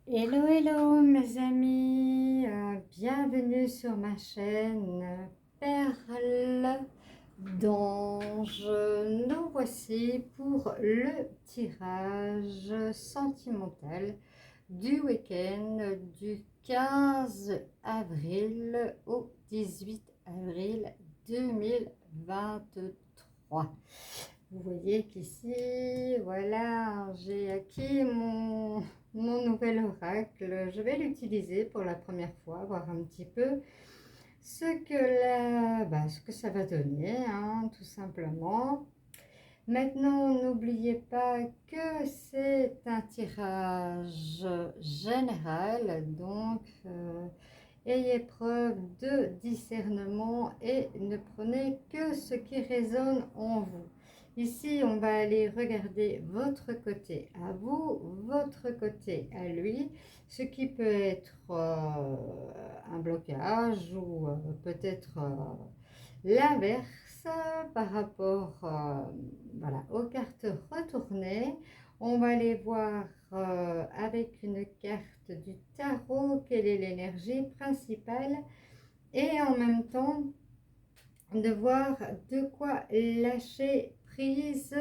Hello, hello mes amis, bienvenue sur ma chaîne Perle d'Ange. Nous voici pour le tirage sentimental du week-end du 15 avril au 18 avril 2023. Vous voyez qu'ici, voilà, j'ai acquis mon nouvel oracle. Je vais l'utiliser pour la première fois, voir un petit peu ce que ça va donner, hein, tout simplement. Maintenant, n'oubliez pas que c'est un tirage général, donc ayez preuve de discernement et ne prenez que ce qui résonne en vous. Ici, on va aller regarder votre côté à vous, votre côté à lui, ce qui peut être un blocage ou peut-être l'inverse par rapport voilà, aux cartes retournées. On va aller voir avec une carte du tarot quelle est l'énergie principale et en même temps de voir de quoi lâcher prise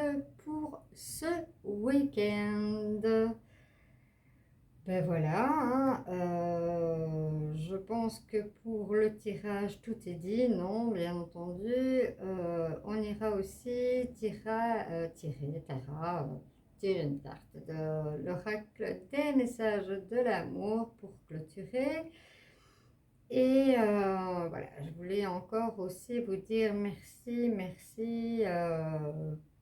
pour ce week-end. Ben voilà, hein, je pense que pour le tirage tout est dit, non, bien entendu. On ira aussi tirer une carte de l'oracle des messages de l'amour pour clôturer. Et voilà, je voulais encore aussi vous dire merci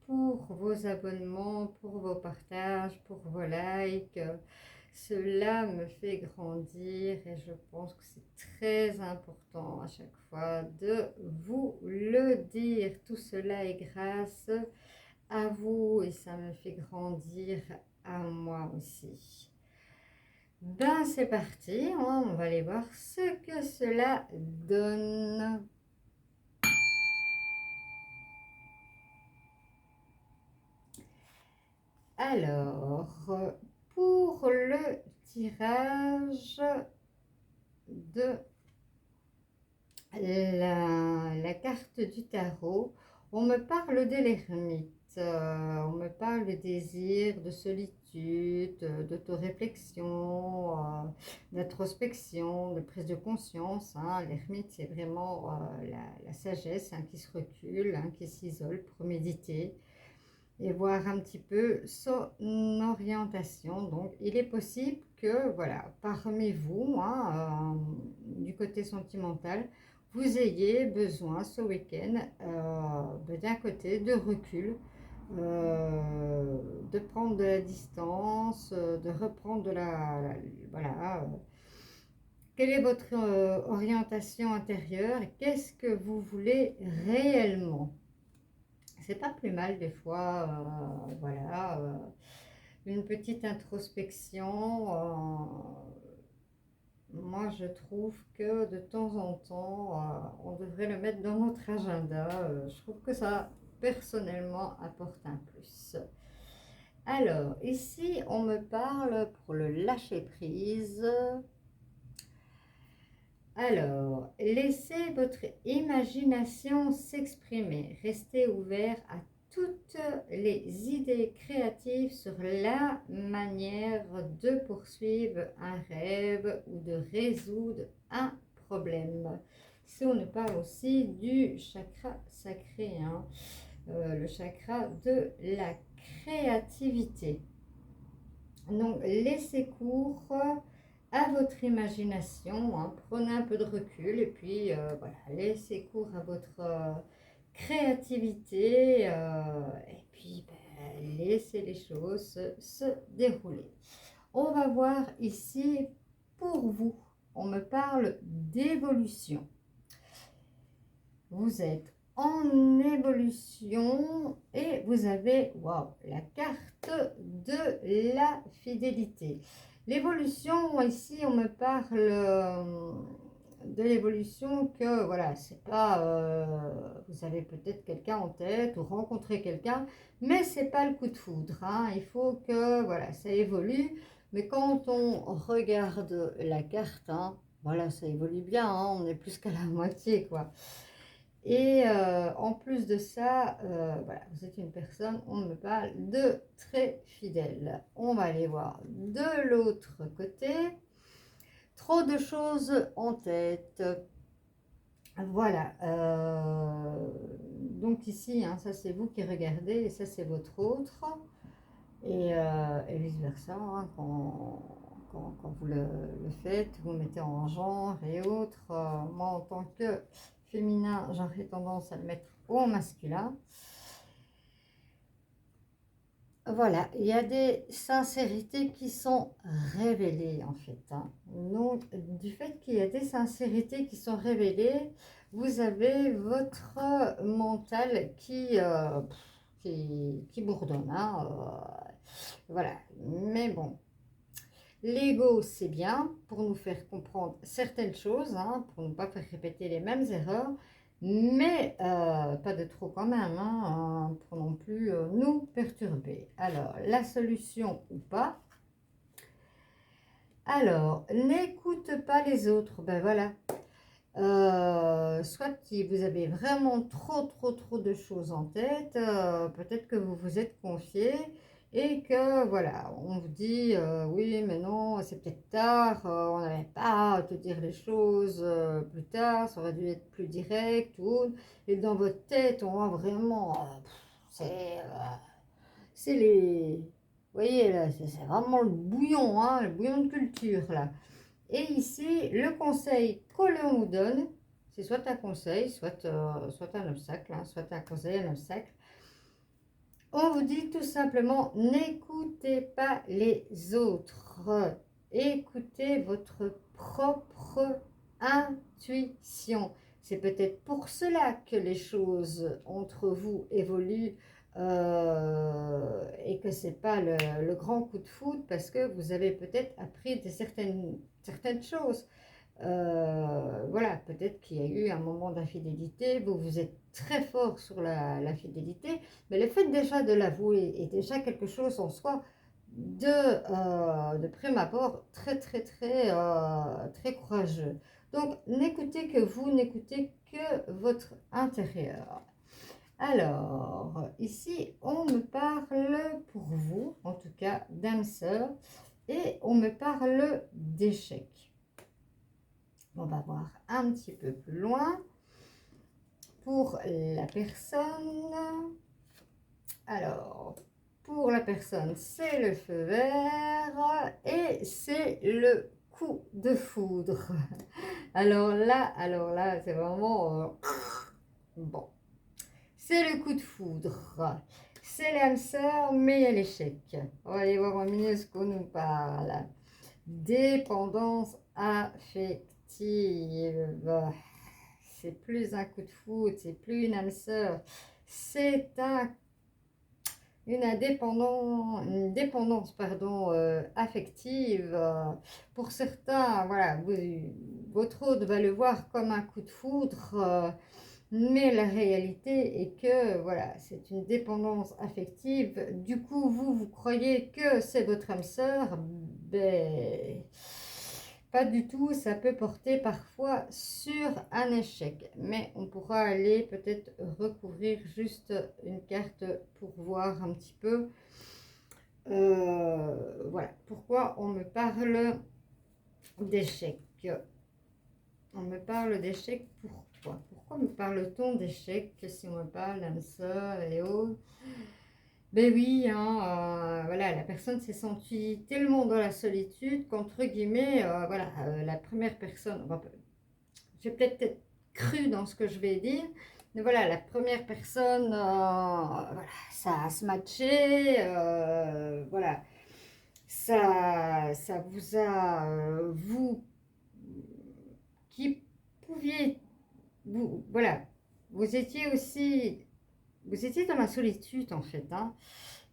pour vos abonnements, pour vos partages, pour vos likes. Cela me fait grandir et je pense que c'est très important à chaque fois de vous le dire. Tout cela est grâce à vous et ça me fait grandir à moi aussi. Ben c'est parti, hein, on va aller voir ce que cela donne. Alors, pour le tirage de la carte du tarot, on me parle de l'ermite, on me parle de désir, de solitude, d'autoréflexion, d'introspection, de prise de conscience, hein. L'ermite, c'est vraiment la sagesse, hein, qui se recule, hein, qui s'isole pour méditer et voir un petit peu son orientation. Donc, il est possible que, voilà, parmi vous, hein, du côté sentimental, vous ayez besoin ce week-end d'un côté de recul, de prendre de la distance, de reprendre voilà, quelle est votre orientation intérieure et qu'est-ce que vous voulez réellement. C'est pas plus mal des fois, voilà, une petite introspection. Moi, je trouve que de temps en temps, on devrait le mettre dans notre agenda. Je trouve que ça, personnellement, apporte un plus. Alors, ici, on me parle pour le lâcher prise. Alors, laissez votre imagination s'exprimer. Restez ouvert à toutes les idées créatives sur la manière de poursuivre un rêve ou de résoudre un problème. Si on nous parle aussi du chakra sacré, hein, le chakra de la créativité. Donc, laissez cours à votre imagination, hein. Prenez un peu de recul et puis voilà, laissez cours à votre créativité et puis laissez les choses se dérouler. On va voir ici pour vous, on me parle d'évolution. Vous êtes en évolution et vous avez la carte de la fidélité. L'évolution, ici on me parle de l'évolution que voilà, c'est pas vous avez peut-être quelqu'un en tête ou rencontré quelqu'un, mais c'est pas le coup de foudre, hein. Il faut que voilà, ça évolue. Mais quand on regarde la carte, hein, voilà, ça évolue bien, hein, on est plus qu'à la moitié, quoi. Et en plus de ça, voilà, vous êtes une personne, on me parle de très fidèle. On va aller voir de l'autre côté. Trop de choses en tête. Voilà. Donc ici, hein, ça c'est vous qui regardez et ça c'est votre autre. Et vice-versa, hein, quand vous le faites, vous mettez en genre et autres. Moi, en tant que féminin, j'aurais tendance à le mettre au masculin. Voilà, il y a des sincérités qui sont révélées en fait, hein. Donc, du fait qu'il y a des sincérités qui sont révélées, vous avez votre mental qui bourdonne, hein, voilà, mais bon. L'ego, c'est bien pour nous faire comprendre certaines choses, hein, pour ne pas faire répéter les mêmes erreurs, mais pas de trop quand même, hein, pour non plus nous perturber. Alors, la solution ou pas? Alors, n'écoute pas les autres, ben voilà. Soit si vous avez vraiment trop de choses en tête, peut-être que vous vous êtes confié et que voilà, on vous dit oui mais non c'est peut-être tard, on n'avait pas à te dire les choses plus tard, ça aurait dû être plus direct ou et dans votre tête on voit vraiment c'est les vous voyez là c'est vraiment le bouillon, hein, le bouillon de culture là. Et ici, le conseil que l'on vous donne, c'est soit un conseil, soit un obstacle, hein, soit un conseil, un obstacle. On vous dit tout simplement, n'écoutez pas les autres. Écoutez votre propre intuition. C'est peut-être pour cela que les choses entre vous évoluent et que ce n'est pas le grand coup de foudre parce que vous avez peut-être appris certaines choses. Voilà, peut-être qu'il y a eu un moment d'infidélité, vous êtes très fort sur la fidélité, mais le fait déjà de l'avouer est déjà quelque chose en soi de prime abord très courageux. Donc, n'écoutez que vous, n'écoutez que votre intérieur. Alors, ici, on me parle pour vous, en tout cas d'âme sœur, et on me parle d'échec. On va voir un petit peu plus loin pour la personne. Alors, pour la personne, c'est le feu vert et c'est le coup de foudre. Alors là, c'est vraiment bon. C'est le coup de foudre. C'est l'âme sœur, mais il y a l'échec. On va aller voir en milieu ce qu'on nous parle. Dépendance affective. C'est plus un coup de foudre, c'est plus une âme sœur. C'est une dépendance pardon, affective. Pour certains, voilà, votre autre va le voir comme un coup de foudre. Mais la réalité est que voilà, c'est une dépendance affective. Du coup, vous croyez que c'est votre âme sœur, ben, pas du tout. Ça peut porter parfois sur un échec. Mais on pourra aller peut-être recouvrir juste une carte pour voir un petit peu. Voilà, pourquoi on me parle d'échec. On me parle d'échec, pourquoi? Pourquoi me parle-t-on d'échec si on me parle d'âme sœur et autres? Ben oui, hein, voilà, la personne s'est sentie tellement dans la solitude qu'entre guillemets, voilà, la première personne, bon, j'ai peut-être cru dans ce que je vais dire, mais voilà, la première personne, voilà, ça a se matché, voilà, ça vous a, vous qui pouviez, vous, voilà, vous étiez aussi, vous étiez dans la solitude en fait, hein,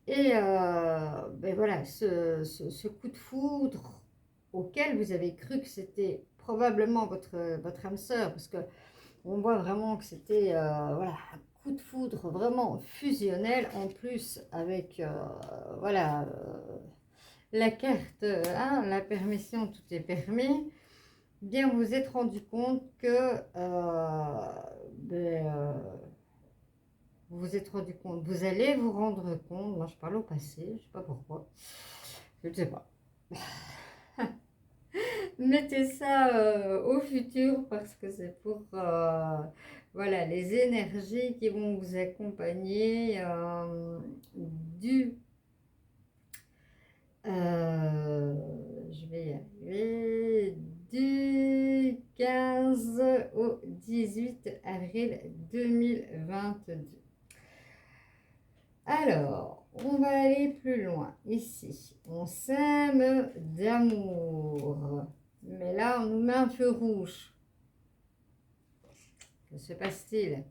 et ben voilà, ce coup de foudre auquel vous avez cru que c'était probablement votre âme sœur, parce que on voit vraiment que c'était voilà, un coup de foudre vraiment fusionnel, en plus avec voilà, la carte, hein, la permission, tout est permis, bien vous vous êtes rendu compte que ben, vous vous êtes rendu compte, vous allez vous rendre compte, moi je parle au passé, je ne sais pas pourquoi, je ne sais pas. Mettez ça au futur parce que c'est pour voilà, les énergies qui vont vous accompagner du je vais y arriver du 15 au 18 avril 2022. Alors, on va aller plus loin. Ici, on s'aime d'amour. Mais là, on nous met un feu rouge. Que se passe-t-il?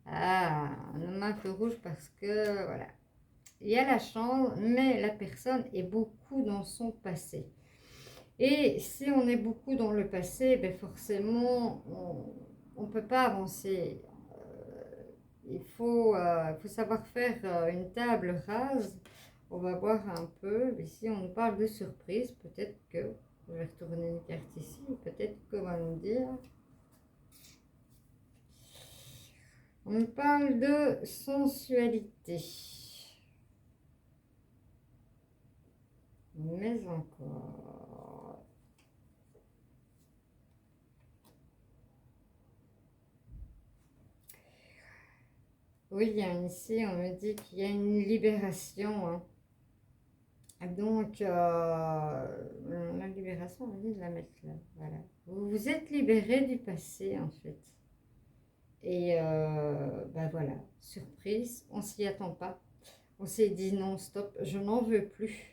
Ah, on nous met un feu rouge parce que, voilà. Il y a la chance, mais la personne est beaucoup dans son passé. Et si on est beaucoup dans le passé, ben forcément, on ne peut pas avancer. Il faut savoir faire une table rase. On va voir un peu. Ici, on nous parle de surprise. Peut-être que, je vais retourner une carte ici, peut-être qu'on va nous dire. On nous parle de sensualité. Mais encore. Oui, ici, on me dit qu'il y a une libération. Hein. Donc, la libération, on dit de la mettre là. Voilà. Vous vous êtes libéré du passé, en fait. Et ben voilà, surprise, on s'y attend pas. On s'est dit non, stop, je n'en veux plus.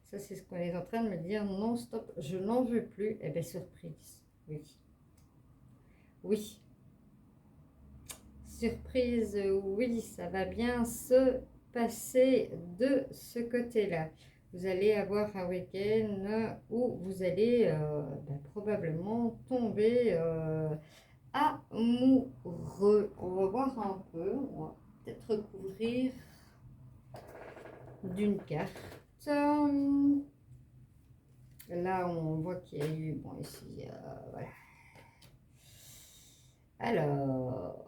Ça, c'est ce qu'on est en train de me dire. Non, stop, je n'en veux plus. Eh bien, surprise. Oui. Oui. Surprise, oui, ça va bien se passer de ce côté-là. Vous allez avoir un week-end où vous allez ben, probablement tomber amoureux. On va voir un peu. On va peut-être recouvrir d'une carte. Là, on voit qu'il y a eu, bon, ici, voilà. Alors,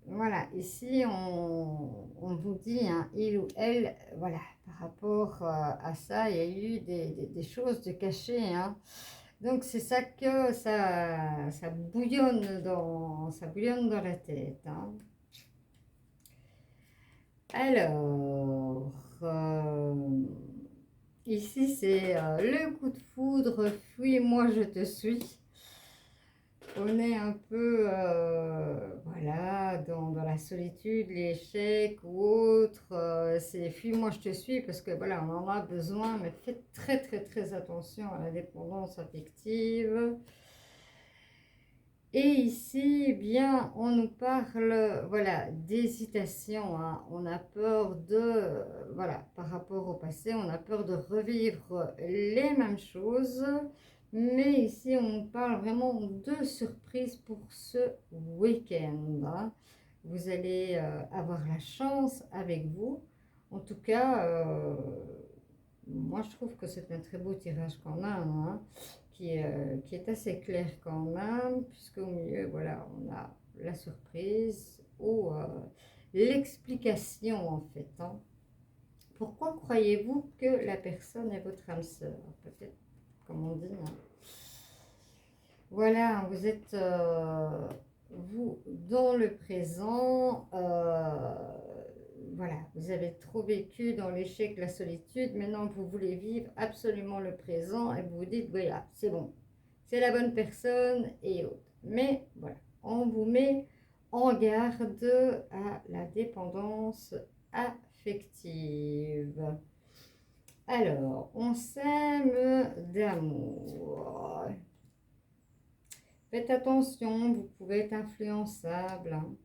voilà, ici, on vous dit, hein, il ou elle, voilà, par rapport à ça, il y a eu des choses de cachées, hein. Donc, c'est ça que ça bouillonne dans la tête, hein. Alors, ici, c'est le coup de foudre, fuis-moi, je te suis. On est un peu, voilà, dans la solitude, l'échec ou autre. C'est fuis-moi, je te suis parce que, voilà, on en a besoin, mais faites très, très, très attention à la dépendance affective. Et ici, eh bien, on nous parle, voilà, d'hésitation, hein. On a peur de, voilà, par rapport au passé, on a peur de revivre les mêmes choses. Mais ici, on nous parle vraiment de surprise pour ce week-end, hein. Vous allez avoir la chance avec vous. En tout cas, moi, je trouve que c'est un très beau tirage quand même, hein, qui est assez clair quand même, puisqu'au milieu, voilà, on a la surprise ou l'explication en fait, hein. Pourquoi croyez-vous que la personne est votre âme sœur? Peut-être, comme on dit, hein. Voilà, vous êtes, vous, dans le présent, voilà, vous avez trop vécu dans l'échec, la solitude, maintenant vous voulez vivre absolument le présent et vous vous dites, voilà, c'est bon, c'est la bonne personne et autres. Mais voilà, on vous met en garde à la dépendance affective. Alors, on s'aime d'amour. Faites attention, vous pouvez être influençable, hein.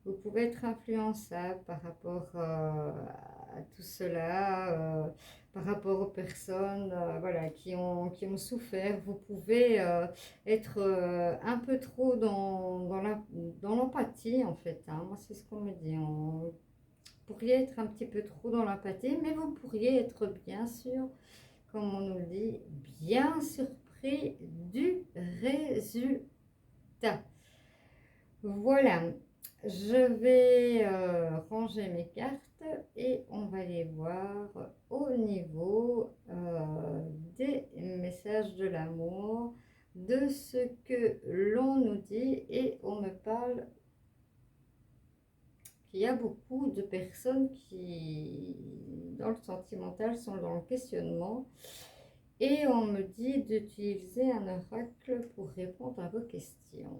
Vous pouvez être influençable par rapport à tout cela, par rapport aux personnes voilà, qui ont souffert. Vous pouvez être un peu trop dans l'empathie, en fait, hein. Moi, c'est ce qu'on me dit. pourriez être un petit peu trop dans l'empathie, mais vous pourriez être bien sûr, comme on nous le dit, bien surpris du résultat. Voilà, je vais ranger mes cartes et on va les voir au niveau des messages de l'amour, de ce que l'on nous dit, et on me parle qu'il y a beaucoup de personnes qui, dans le sentimental, sont dans le questionnement. Et on me dit d'utiliser un oracle pour répondre à vos questions.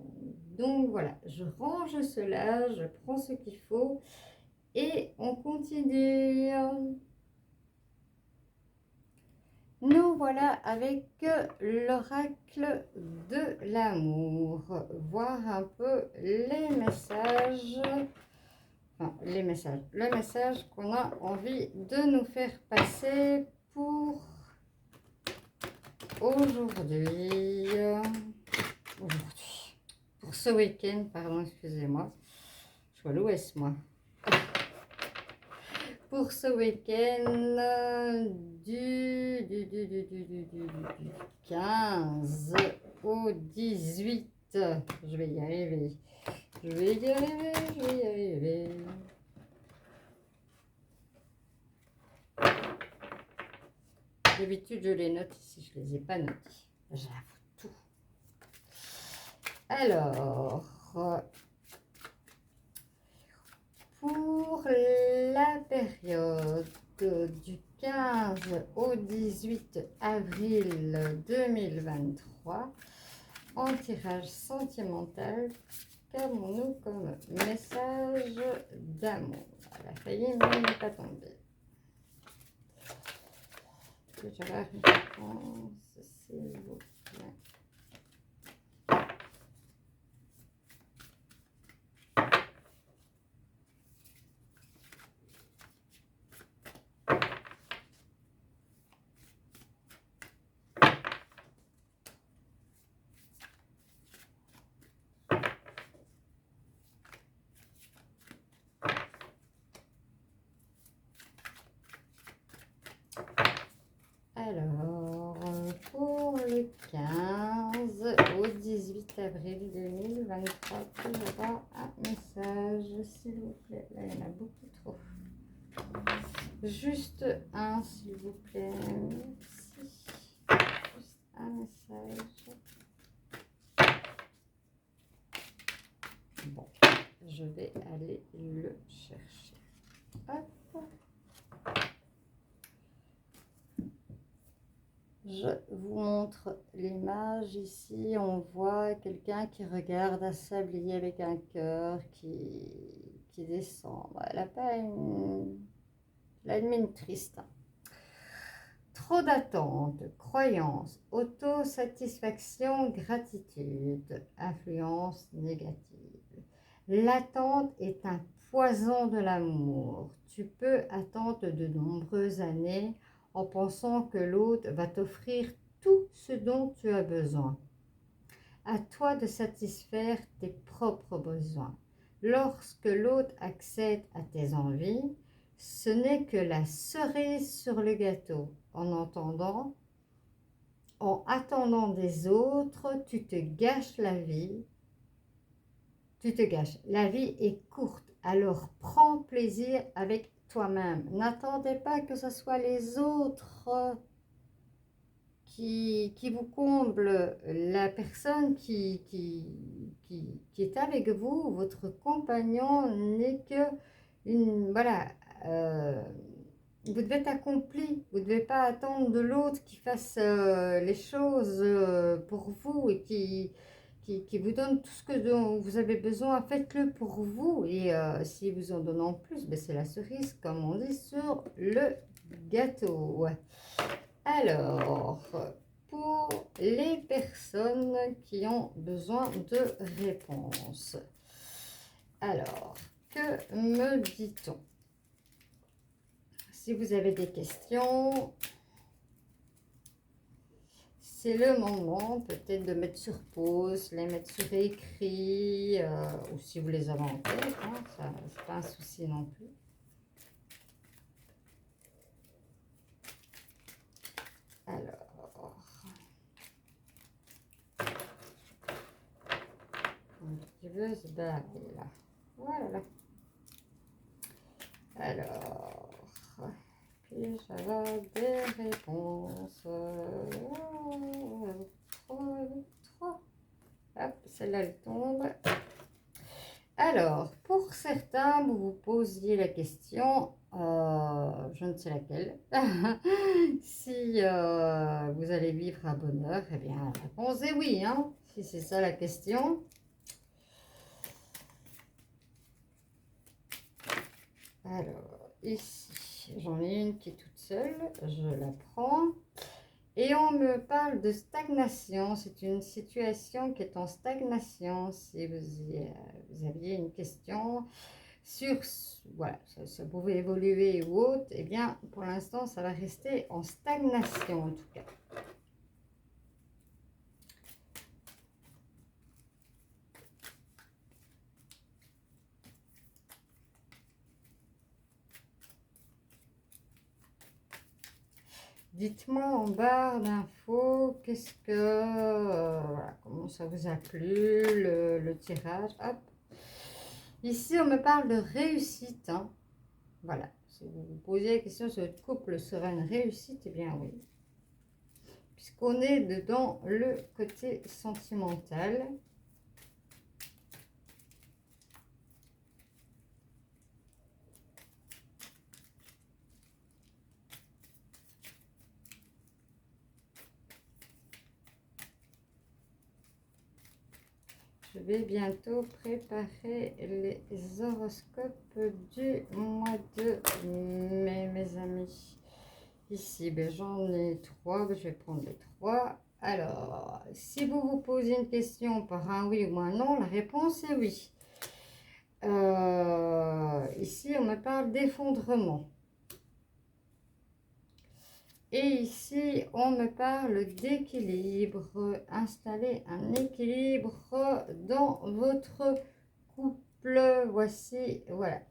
Donc voilà, je range cela, je prends ce qu'il faut et on continue. Nous voilà avec l'oracle de l'amour. Voir un peu les messages, enfin les messages, le message qu'on a envie de nous faire passer pour aujourd'hui, pour ce week-end, pardon, excusez-moi, je suis à l'ouest, moi. Pour ce week-end du 15 au 18, je vais y arriver, je vais y arriver, je vais y arriver. D'habitude, je les note ici, je ne les ai pas notés. J'avoue tout. Alors, pour la période du 15 au 18 avril 2023, en tirage sentimental, qu'avons-nous comme message d'amour? Elle a failli, mais elle n'est pas tombée. Je vais avoir une réponse, s'il vous plaît. Alors, pour le 15 au 18 avril 2023, il y aura un message, s'il vous plaît. Là, il y en a beaucoup trop. Juste un, s'il vous plaît. Merci. Juste un message. Bon, je vais aller le chercher. Hop. Je vous montre l'image ici. On voit quelqu'un qui regarde un sablier avec un cœur qui descend. Elle n'a pas une mine triste. Trop d'attentes, croyances, autosatisfaction, gratitude, influence négative. L'attente est un poison de l'amour. Tu peux attendre de nombreuses années en pensant que l'autre va t'offrir tout ce dont tu as besoin. À toi de satisfaire tes propres besoins. Lorsque l'autre accède à tes envies, ce n'est que la cerise sur le gâteau. En attendant des autres, tu te gâches la vie. Tu te gâches. La vie est courte, alors prends plaisir avec toi-même. N'attendez pas que ce soit les autres qui vous comblent. La personne qui est avec vous, votre compagnon, n'est que une... Voilà, vous devez être accompli. Vous ne devez pas attendre de l'autre qui fasse les choses pour vous et qui vous donne tout ce dont vous avez besoin. Faites-le pour vous. Et si vous en donnez en plus, ben c'est la cerise, comme on dit, sur le gâteau. Alors, pour les personnes qui ont besoin de réponses. Alors, que me dit-on? Si vous avez des questions, c'est le moment peut-être de mettre sur pause, les mettre sur écrit, ou si vous les avez en tête, hein, ça c'est pas un souci non plus. veut se barrer là. Voilà. Alors, puis j'avais des réponses. Trois. Hop, celle-là elle tombe. Alors, pour certains, vous vous posiez la question, je ne sais laquelle, si vous allez vivre à bonheur, eh bien, la réponse est oui, hein, si c'est ça la question. Alors, ici, j'en ai une qui est toute seule, je la prends. Et on me parle de stagnation, c'est une situation qui est en stagnation. Si vous aviez une question sur, voilà, ça pouvait évoluer ou autre, eh bien, pour l'instant, ça va rester en stagnation en tout cas. Dites-moi en barre d'infos, qu'est-ce que, voilà, comment ça vous a plu, le tirage. Hop. Ici, on me parle de réussite, hein. Voilà, si vous vous posez la question si votre couple sera une réussite, eh bien oui. Puisqu'on est dedans le côté sentimental. Je vais bientôt préparer les horoscopes du mois de mai, mes amis. Ici, ben, j'en ai trois, je vais prendre les trois. Alors, si vous vous posez une question par un oui ou un non, la réponse est oui. Ici, on me parle d'effondrement. Et ici, on me parle d'équilibre. Installer un équilibre dans votre couple. Voici, voilà.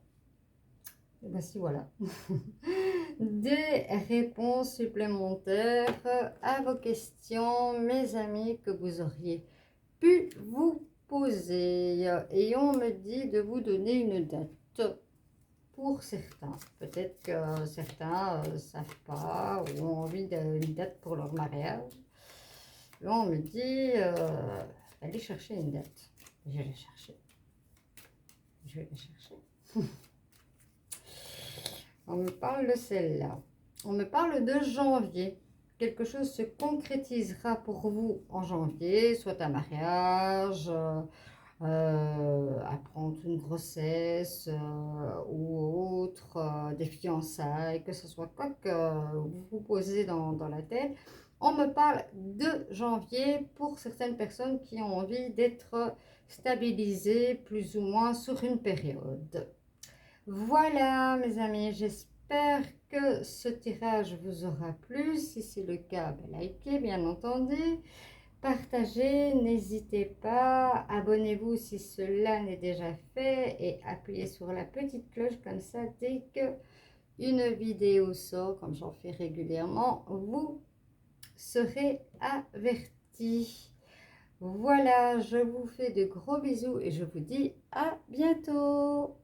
Voici, voilà. Des réponses supplémentaires à vos questions, mes amis, que vous auriez pu vous poser. Et on me dit de vous donner une date. Pour certains, peut-être que certains ne savent pas ou ont envie d'une date pour leur mariage. Là, on me dit, allez chercher une date. Je vais la chercher. Je vais la chercher. On me parle de celle-là. On me parle de janvier. Quelque chose se concrétisera pour vous en janvier, soit un mariage, apprendre une grossesse ou autre, des fiançailles, que ce soit quoi que vous vous posez dans la tête. On me parle de janvier pour certaines personnes qui ont envie d'être stabilisées plus ou moins sur une période. Voilà mes amis, j'espère que ce tirage vous aura plu. Si c'est le cas, ben, likez bien entendu. Partagez, n'hésitez pas, abonnez-vous si cela n'est déjà fait et appuyez sur la petite cloche comme ça dès que une vidéo sort, comme j'en fais régulièrement, vous serez avertis. Voilà, je vous fais de gros bisous et je vous dis à bientôt.